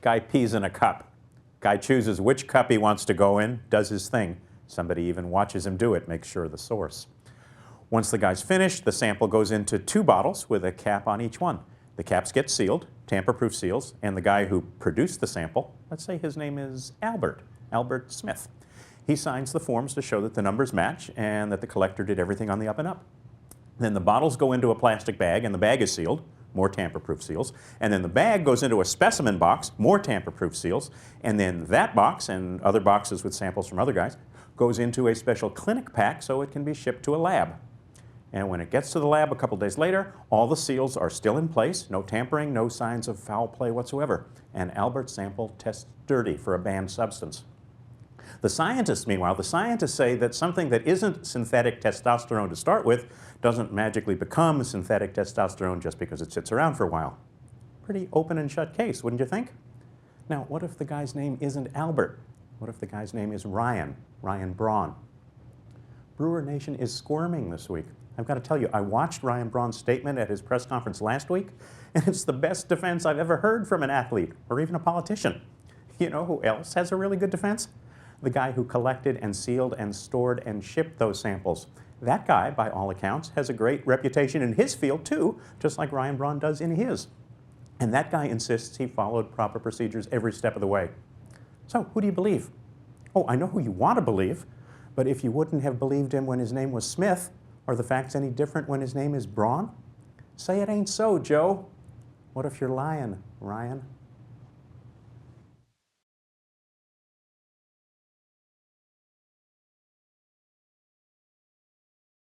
Guy pees in a cup. Guy chooses which cup he wants to go in, does his thing. Somebody even watches him do it, makes sure the source. Once the guy's finished, the sample goes into 2 bottles with a cap on each one. The caps get sealed, tamper-proof seals, and the guy who produced the sample, let's say his name is Albert Smith. He signs the forms to show that the numbers match and that the collector did everything on the up and up. Then the bottles go into a plastic bag, and the bag is sealed, more tamper-proof seals, and then the bag goes into a specimen box, more tamper-proof seals, and then that box and other boxes with samples from other guys goes into a special clinic pack so it can be shipped to a lab. And when it gets to the lab a couple days later, all the seals are still in place, no tampering, no signs of foul play whatsoever, and Albert's sample tests dirty for a banned substance. The scientists, meanwhile, say that something that isn't synthetic testosterone to start with doesn't magically become synthetic testosterone just because it sits around for a while. Pretty open and shut case, wouldn't you think? Now, what if the guy's name isn't Albert? What if the guy's name is Ryan Braun? Brewer Nation is squirming this week. I've got to tell you, I watched Ryan Braun's statement at his press conference last week, and it's the best defense I've ever heard from an athlete or even a politician. You know who else has a really good defense? The guy who collected and sealed and stored and shipped those samples. That guy, by all accounts, has a great reputation in his field too, just like Ryan Braun does in his. And that guy insists he followed proper procedures every step of the way. So, who do you believe? Oh, I know who you want to believe, but if you wouldn't have believed him when his name was Smith, are the facts any different when his name is Braun? Say it ain't so, Joe. What if you're lying, Ryan?